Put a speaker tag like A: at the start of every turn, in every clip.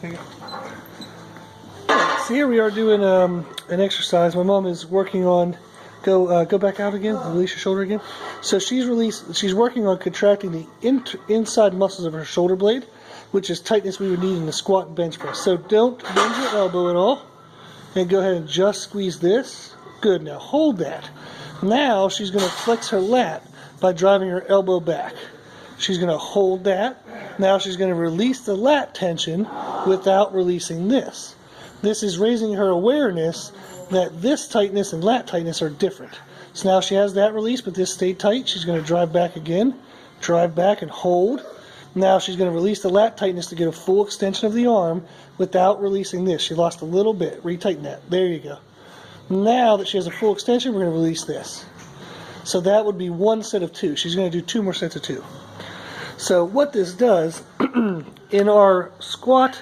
A: There you go. So here we are doing an exercise. My mom is working on. Go back out again. Release your shoulder again. So she's working on contracting the inside muscles of her shoulder blade, which is tightness we would need in the squat and bench press. So don't bend your elbow at all, and go ahead and just squeeze this. Good. Now hold that. Now she's going to flex her lat by driving her elbow back. She's going to hold that. Now she's going to release the lat tension without releasing this. This is raising her awareness that this tightness and lat tightness are different. So now she has that release, but this stayed tight. She's going to drive back again, drive back and hold. Now she's going to release the lat tightness to get a full extension of the arm without releasing this. She lost a little bit. Retighten that. There you go. Now that she has a full extension, we're going to release this. So that would be one set of two. She's going to do 2 more sets of 2. So what this does, in our squat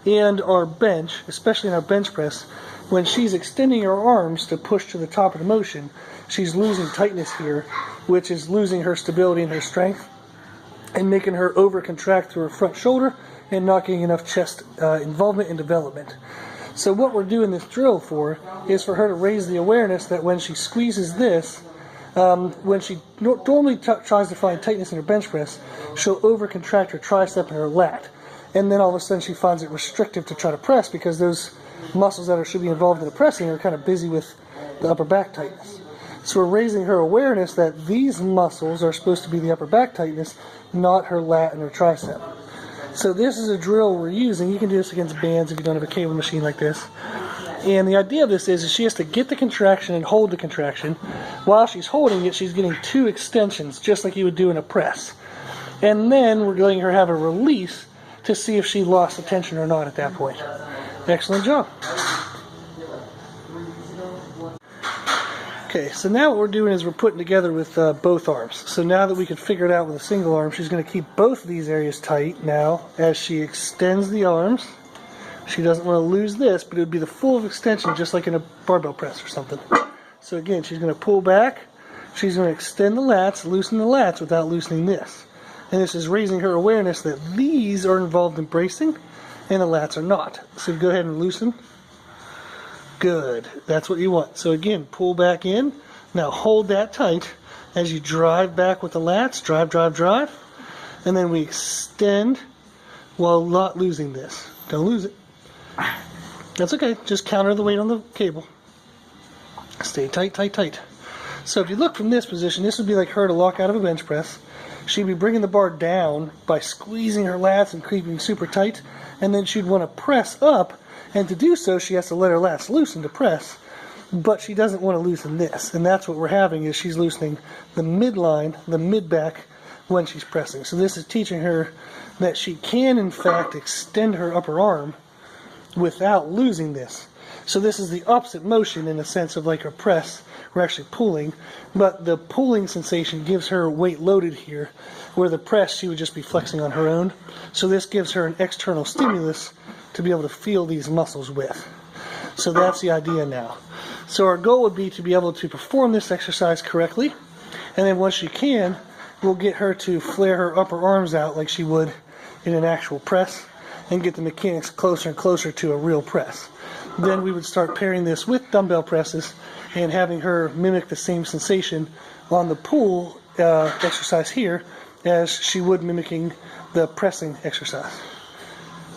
A: and our bench, especially in our bench press, when she's extending her arms to push to the top of the motion, she's losing tightness here, which is losing her stability and her strength, and making her over-contract through her front shoulder and not getting enough chest involvement and development. So what we're doing this drill for is for her to raise the awareness that when she squeezes this, when she normally tries to find tightness in her bench press, she'll over-contract her tricep and her lat. And then all of a sudden she finds it restrictive to try to press because those muscles that should be involved in the pressing are kind of busy with the upper back tightness. So we're raising her awareness that these muscles are supposed to be the upper back tightness, not her lat and her tricep. So this is a drill we're using. You can do this against bands if you don't have a cable machine like this. And the idea of this is she has to get the contraction and hold the contraction. While she's holding it, she's getting 2 extensions, just like you would do in a press. And then we're letting her have a release to see if she lost the tension or not at that point. Excellent job. Okay, so now what we're doing is we're putting together with both arms. So now that we can figure it out with a single arm, she's going to keep both of these areas tight now as she extends the arms. She doesn't want to lose this, but it would be the full extension just like in a barbell press or something. So again, she's going to pull back. She's going to extend the lats, loosen the lats without loosening this. And this is raising her awareness that these are involved in bracing and the lats are not. So go ahead and loosen. Good. That's what you want. So again, pull back in. Now hold that tight as you drive back with the lats. Drive, drive, drive. And then we extend while not losing this. Don't lose it. That's okay. Just counter the weight on the cable. Stay tight, tight, tight. So if you look from this position, this would be like her to lock out of a bench press. She'd be bringing the bar down by squeezing her lats and keeping super tight, and then she'd want to press up, and to do so she has to let her lats loosen to press, but she doesn't want to loosen this, and that's what we're having is she's loosening the midline, the mid-back when she's pressing. So this is teaching her that she can in fact extend her upper arm without losing this. So this is the opposite motion in the sense of like a press, we're actually pulling, but the pulling sensation gives her weight loaded here, where the press she would just be flexing on her own. So this gives her an external stimulus to be able to feel these muscles with. So that's the idea now. So our goal would be to be able to perform this exercise correctly, and then once she can, we'll get her to flare her upper arms out like she would in an actual press, and get the mechanics closer and closer to a real press. Then we would start pairing this with dumbbell presses and having her mimic the same sensation on the pull exercise here as she would mimicking the pressing exercise.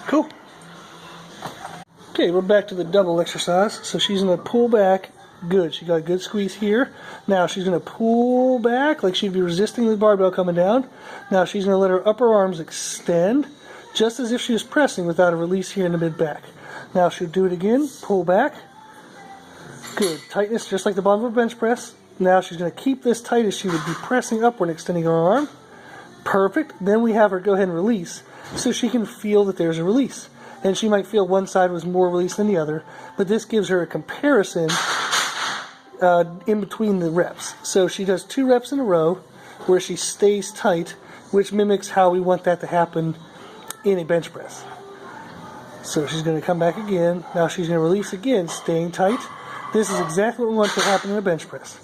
A: Cool. Okay, we're back to the double exercise. So she's going to pull back. Good. She got a good squeeze here. Now she's going to pull back like she'd be resisting the barbell coming down. Now she's going to let her upper arms extend just as if she was pressing without a release here in the mid-back. Now she'll do it again, pull back. Good, tightness just like the bottom of a bench press. Now she's going to keep this tight as she would be pressing upward and extending her arm. Perfect. Then we have her go ahead and release so she can feel that there's a release. And she might feel one side was more released than the other, but this gives her a comparison in between the reps. So she does 2 reps in a row where she stays tight, which mimics how we want that to happen in a bench press. So she's going to come back again. Now she's going to release again, staying tight. This is exactly what we want to happen in a bench press.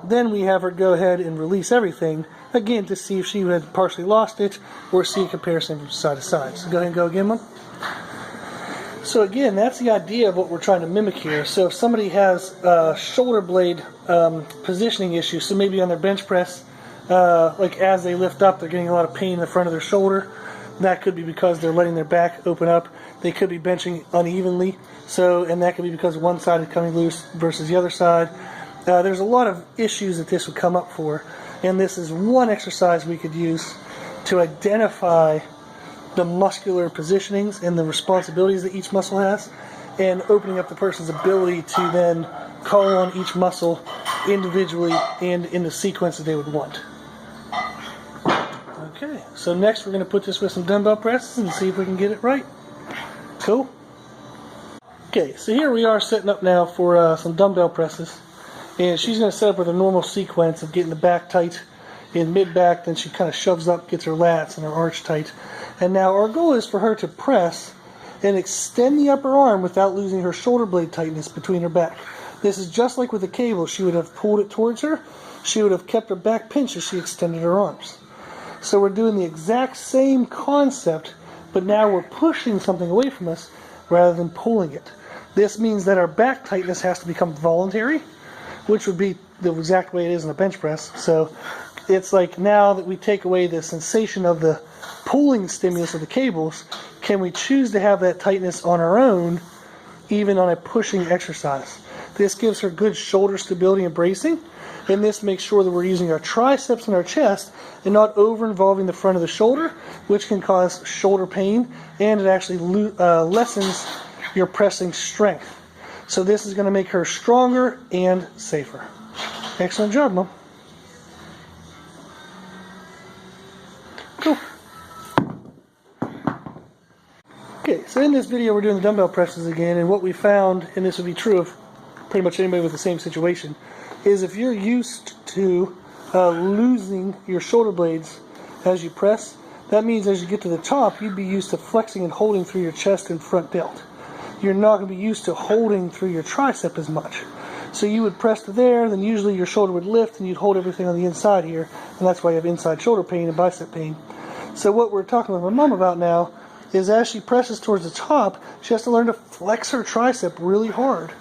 A: Then we have her go ahead and release everything, again to see if she had partially lost it, or see a comparison from side to side. So go ahead and go again, Mom. So again, that's the idea of what we're trying to mimic here. So if somebody has a shoulder blade positioning issue, so maybe on their bench press, like as they lift up, they're getting a lot of pain in the front of their shoulder. That could be because they're letting their back open up. They could be benching unevenly, and that could be because one side is coming loose versus the other side. There's a lot of issues that this would come up for, and this is one exercise we could use to identify the muscular positionings and the responsibilities that each muscle has, and opening up the person's ability to then call on each muscle individually and in the sequence that they would want. Okay, so next we're going to put this with some dumbbell presses and see if we can get it right. Cool. Okay, so here we are setting up now for some dumbbell presses, and she's going to set up with a normal sequence of getting the back tight in mid-back, then she kind of shoves up, gets her lats and her arch tight. And now our goal is for her to press and extend the upper arm without losing her shoulder blade tightness between her back. This is just like with the cable. She would have pulled it towards her. She would have kept her back pinched as she extended her arms. So we're doing the exact same concept, but now we're pushing something away from us rather than pulling it. This means that our back tightness has to become voluntary, which would be the exact way it is in a bench press. So it's like now that we take away the sensation of the pulling stimulus of the cables, can we choose to have that tightness on our own, even on a pushing exercise? This gives her good shoulder stability and bracing, and this makes sure that we're using our triceps and our chest and not over-involving the front of the shoulder, which can cause shoulder pain, and it actually lessens your pressing strength. So this is going to make her stronger and safer. Excellent job, Mom. Cool. Okay, so in this video we're doing the dumbbell presses again, and what we found, and this would be true of pretty much anybody with the same situation, is if you're used to losing your shoulder blades as you press, that means as you get to the top, you'd be used to flexing and holding through your chest and front delt. You're not going to be used to holding through your tricep as much. So you would press to there, then usually your shoulder would lift and you'd hold everything on the inside here, and that's why you have inside shoulder pain and bicep pain. So what we're talking with my mom about now is as she presses towards the top, she has to learn to flex her tricep really hard.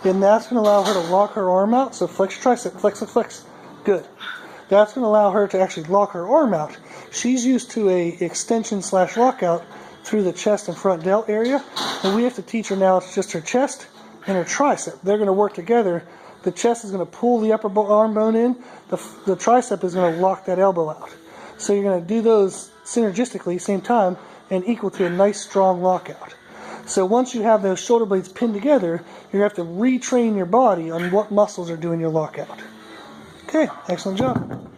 A: And that's going to allow her to lock her arm out. So flex your tricep, flex, flex, flex. Good. That's going to allow her to actually lock her arm out. She's used to a extension / lockout through the chest and front delt area, and we have to teach her now it's just her chest and her tricep. They're going to work together. The chest is going to pull the upper arm bone in. The tricep is going to lock that elbow out. So you're going to do those synergistically, same time, and equal to a nice strong lockout. So once you have those shoulder blades pinned together, you're going to have to retrain your body on what muscles are doing your lockout. Okay, excellent job.